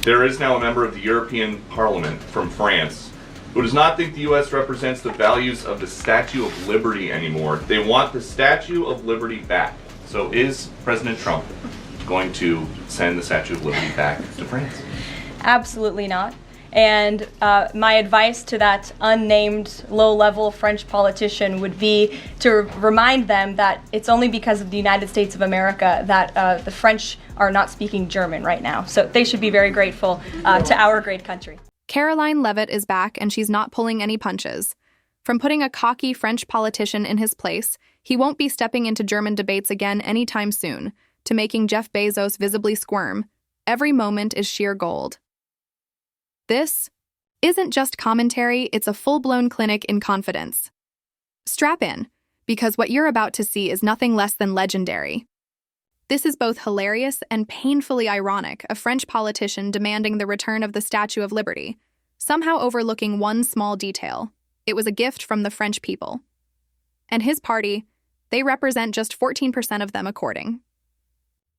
There is now a member of the European Parliament from France who does not think the U.S. represents the values of the Statue of Liberty anymore. They want the Statue of Liberty back. So is President Trump going to send the Statue of Liberty back to France? Absolutely not. And my advice to that unnamed low-level French politician would be to remind them that it's only because of the United States of America that the French are not speaking German right now. So they should be very grateful to our great country. Karoline Leavitt is back, and she's not pulling any punches. From putting a cocky French politician in his place, he won't be stepping into German debates again anytime soon, to making Jeff Bezos visibly squirm. Every moment is sheer gold. This isn't just commentary, it's a full-blown clinic in confidence. Strap in, because what you're about to see is nothing less than legendary. This is both hilarious and painfully ironic, a French politician demanding the return of the Statue of Liberty, somehow overlooking one small detail. It was a gift from the French people. And his party, they represent just 14% of them according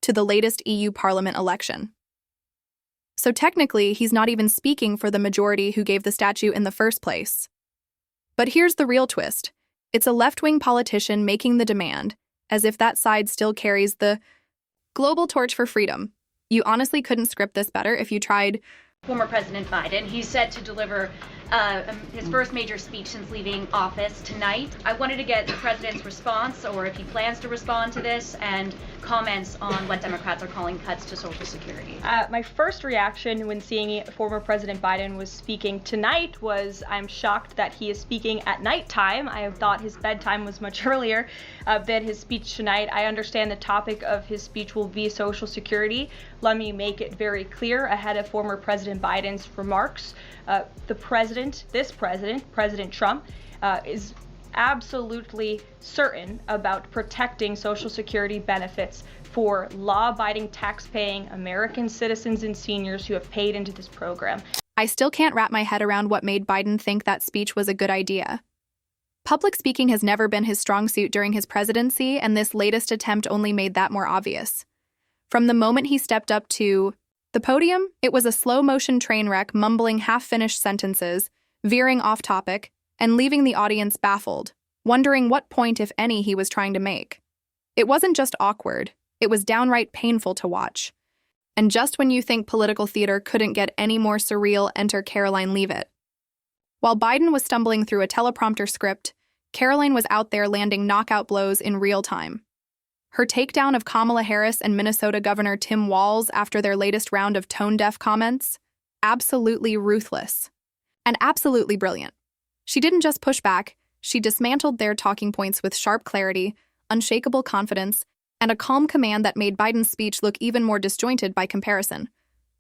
to the latest EU Parliament election. So technically, he's not even speaking for the majority who gave the statue in the first place. But here's the real twist. It's a left-wing politician making the demand, as if that side still carries the global torch for freedom. You honestly couldn't script this better if you tried. Former President Biden, he's set to deliver his first major speech since leaving office tonight. I wanted to get the president's response, or if he plans to respond to this, and comments on what Democrats are calling cuts to Social Security. My first reaction when seeing former President Biden was speaking tonight was I'm shocked that he is speaking at nighttime. I thought his bedtime was much earlier than his speech tonight. I understand the topic of his speech will be Social Security. Let me make it very clear ahead of former President Biden's remarks. President Trump, is absolutely certain about protecting Social Security benefits for law-abiding, tax-paying American citizens and seniors who have paid into this program. I still can't wrap my head around what made Biden think that speech was a good idea. Public speaking has never been his strong suit during his presidency, and this latest attempt only made that more obvious. From the moment he stepped up to the podium, it was a slow-motion train wreck, mumbling half-finished sentences, veering off topic, and leaving the audience baffled, wondering what point, if any, he was trying to make. It wasn't just awkward, it was downright painful to watch. And just when you think political theater couldn't get any more surreal, enter Karoline Leavitt. While Biden was stumbling through a teleprompter script, Karoline was out there landing knockout blows in real time. Her takedown of Kamala Harris and Minnesota Governor Tim Walz after their latest round of tone-deaf comments? Absolutely ruthless. And absolutely brilliant. She didn't just push back, she dismantled their talking points with sharp clarity, unshakable confidence, and a calm command that made Biden's speech look even more disjointed by comparison.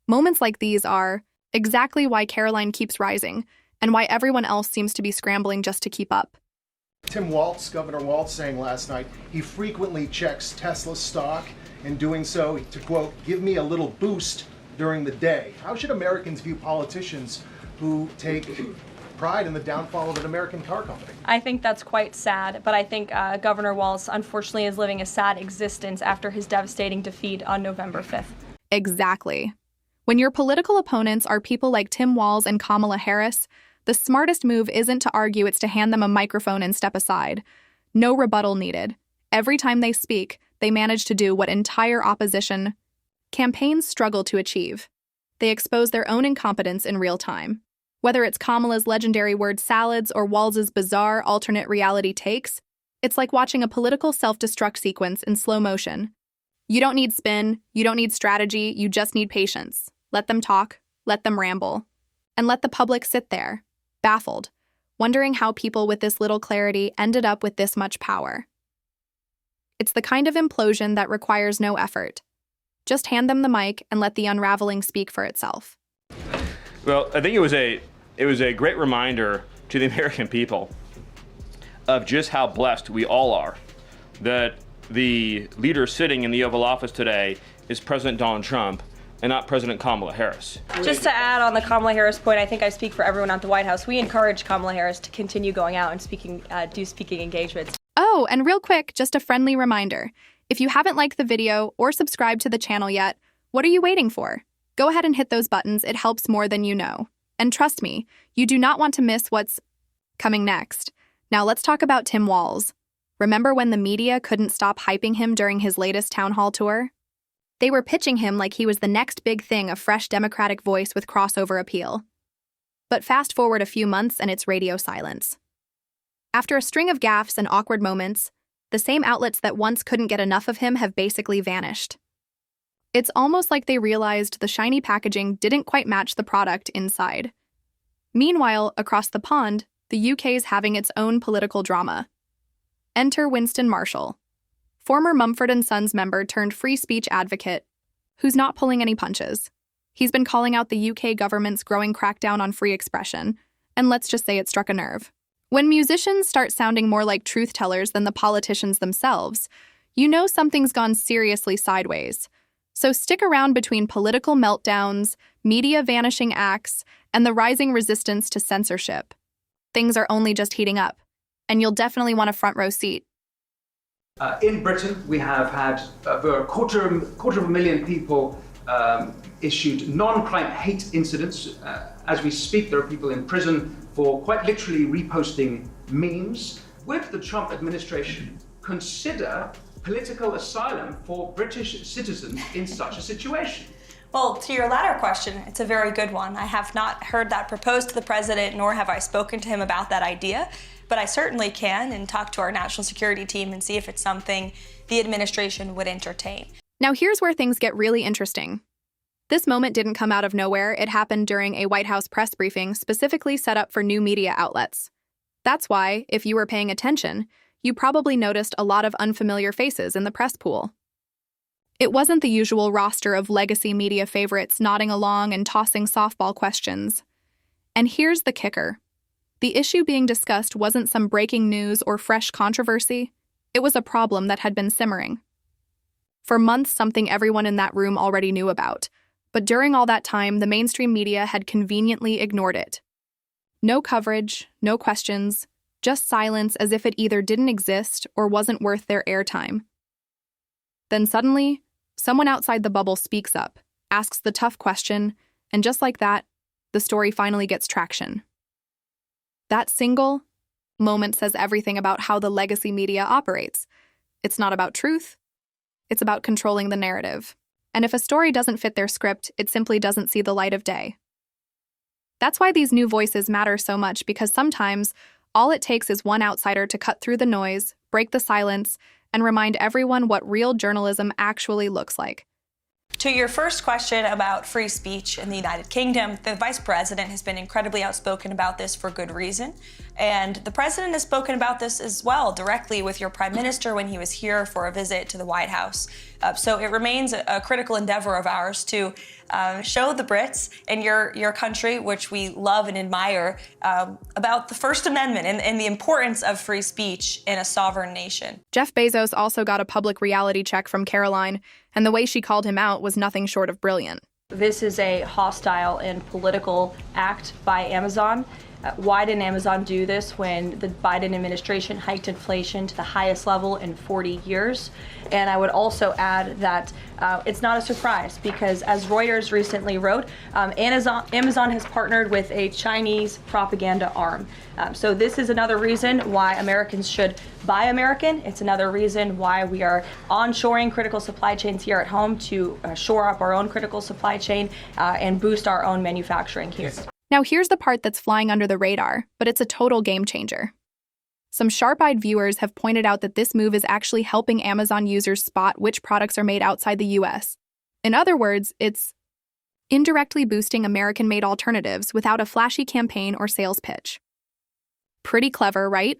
Moments like these are exactly why Karoline keeps rising, and why everyone else seems to be scrambling just to keep up. Governor Walz saying last night, he frequently checks Tesla stock, and doing so to, quote, give me a little boost during the day. How should Americans view politicians who take pride in the downfall of an American car company? I think that's quite sad, but I think Governor Walz unfortunately is living a sad existence after his devastating defeat on November 5th. Exactly. When your political opponents are people like Tim Walz and Kamala Harris, the smartest move isn't to argue, it's to hand them a microphone and step aside. No rebuttal needed. Every time they speak, they manage to do what entire opposition campaigns struggle to achieve. They expose their own incompetence in real time. Whether it's Kamala's legendary word salads or Walz's bizarre alternate reality takes, it's like watching a political self-destruct sequence in slow motion. You don't need spin, you don't need strategy, you just need patience. Let them talk, let them ramble, and let the public sit there, baffled, wondering how people with this little clarity ended up with this much power. It's the kind of implosion that requires no effort. Just hand them the mic and let the unraveling speak for itself. Well, I think it was a great reminder to the American people of just how blessed we all are, that the leader sitting in the Oval Office today is President Donald Trump and not President Kamala Harris. Just to add on the Kamala Harris point, I think I speak for everyone at the White House. We encourage Kamala Harris to continue going out and do speaking engagements. Oh, and real quick, just a friendly reminder. If you haven't liked the video or subscribed to the channel yet, what are you waiting for? Go ahead and hit those buttons, it helps more than you know. And trust me, you do not want to miss what's coming next. Now let's talk about Tim Walz. Remember when the media couldn't stop hyping him during his latest town hall tour? They were pitching him like he was the next big thing, a fresh Democratic voice with crossover appeal. But fast forward a few months and it's radio silence. After a string of gaffes and awkward moments, the same outlets that once couldn't get enough of him have basically vanished. It's almost like they realized the shiny packaging didn't quite match the product inside. Meanwhile, across the pond, the UK's having its own political drama. Enter Winston Marshall, former Mumford & Sons member turned free speech advocate, who's not pulling any punches. He's been calling out the UK government's growing crackdown on free expression, and let's just say it struck a nerve. When musicians start sounding more like truth tellers than the politicians themselves, you know something's gone seriously sideways. So stick around between political meltdowns, media vanishing acts, and the rising resistance to censorship. Things are only just heating up, and you'll definitely want a front row seat. In Britain, we have had over a quarter of a million people issued non-crime hate incidents. As we speak, there are people in prison for quite literally reposting memes. Would the Trump administration consider political asylum for British citizens in such a situation? Well, to your latter question, it's a very good one. I have not heard that proposed to the president, nor have I spoken to him about that idea, but I certainly can and talk to our national security team and see if it's something the administration would entertain. Now here's where things get really interesting. This moment didn't come out of nowhere. It happened during a White House press briefing specifically set up for new media outlets. That's why, if you were paying attention, you probably noticed a lot of unfamiliar faces in the press pool. It wasn't the usual roster of legacy media favorites nodding along and tossing softball questions. And here's the kicker. The issue being discussed wasn't some breaking news or fresh controversy. It was a problem that had been simmering. For months, something everyone in that room already knew about. But during all that time, the mainstream media had conveniently ignored it. No coverage, no questions, just silence as if it either didn't exist or wasn't worth their airtime. Then suddenly, someone outside the bubble speaks up, asks the tough question, and just like that, the story finally gets traction. That single moment says everything about how the legacy media operates. It's not about truth, it's about controlling the narrative. And if a story doesn't fit their script, it simply doesn't see the light of day. That's why these new voices matter so much, because sometimes all it takes is one outsider to cut through the noise, break the silence, and remind everyone what real journalism actually looks like. To your first question about free speech in the United Kingdom, the Vice President has been incredibly outspoken about this for good reason. And the President has spoken about this as well directly with your Prime Minister when he was here for a visit to the White House. So it remains a critical endeavor of ours to show the Brits and your country, which we love and admire, about the First Amendment and the importance of free speech in a sovereign nation. Jeff Bezos also got a public reality check from Karoline, and the way she called him out was nothing short of brilliant. This is a hostile and political act by Amazon. Why didn't Amazon do this when the Biden administration hiked inflation to the highest level in 40 years? And I would also add that it's not a surprise because, as Reuters recently wrote, Amazon has partnered with a Chinese propaganda arm. So this is another reason why Americans should buy American. It's another reason why we are onshoring critical supply chains here at home to shore up our own critical supply chain and boost our own manufacturing here. Now here's the part that's flying under the radar, but it's a total game changer. Some sharp-eyed viewers have pointed out that this move is actually helping Amazon users spot which products are made outside the US. In other words, it's indirectly boosting American-made alternatives without a flashy campaign or sales pitch. Pretty clever, right?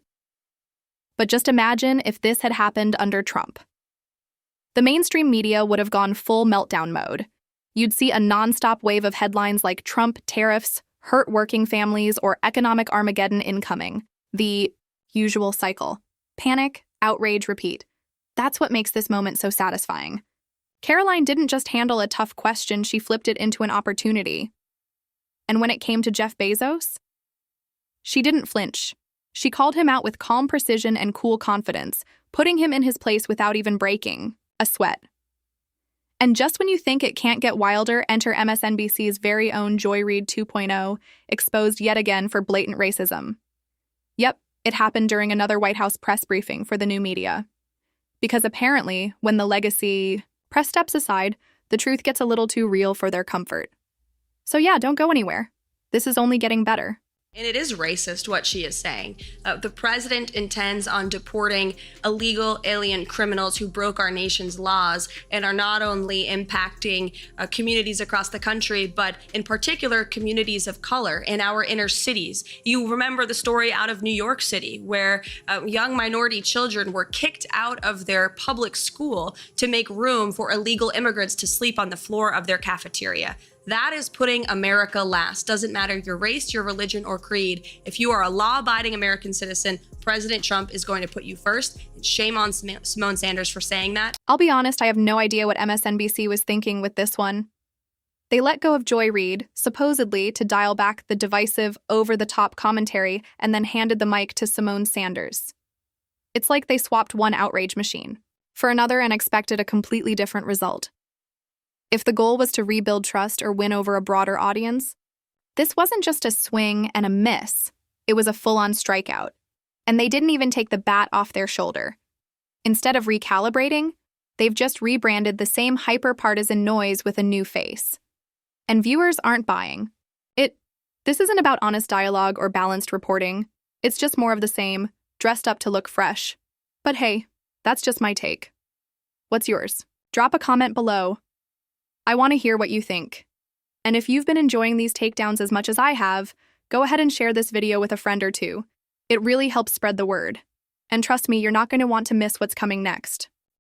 But just imagine if this had happened under Trump. The mainstream media would have gone full meltdown mode. You'd see a nonstop wave of headlines like Trump tariffs, hurt working families, or economic Armageddon incoming. The usual cycle. Panic, outrage, repeat. That's what makes this moment so satisfying. Karoline didn't just handle a tough question, she flipped it into an opportunity. And when it came to Jeff Bezos, she didn't flinch. She called him out with calm precision and cool confidence, putting him in his place without even breaking a sweat. And just when you think it can't get wilder, enter MSNBC's very own Joy Reid 2.0, exposed yet again for blatant racism. Yep, it happened during another White House press briefing for the new media. Because apparently, when the legacy press steps aside, the truth gets a little too real for their comfort. So yeah, don't go anywhere. This is only getting better. And it is racist what she is saying. The president intends on deporting illegal alien criminals who broke our nation's laws and are not only impacting communities across the country, but in particular communities of color in our inner cities. You remember the story out of New York City where young minority children were kicked out of their public school to make room for illegal immigrants to sleep on the floor of their cafeteria. That is putting America last. Doesn't matter your race, your religion, or creed. If you are a law-abiding American citizen, President Trump is going to put you first. And shame on Simone Sanders for saying that. I'll be honest, I have no idea what MSNBC was thinking with this one. They let go of Joy Reid, supposedly to dial back the divisive, over-the-top commentary, and then handed the mic to Simone Sanders. It's like they swapped one outrage machine for another and expected a completely different result. If the goal was to rebuild trust or win over a broader audience, this wasn't just a swing and a miss. It was a full-on strikeout. And they didn't even take the bat off their shoulder. Instead of recalibrating, they've just rebranded the same hyper-partisan noise with a new face. And viewers aren't buying. This isn't about honest dialogue or balanced reporting. It's just more of the same, dressed up to look fresh. But hey, that's just my take. What's yours? Drop a comment below. I want to hear what you think. And if you've been enjoying these takedowns as much as I have, go ahead and share this video with a friend or two. It really helps spread the word. And trust me, you're not going to want to miss what's coming next.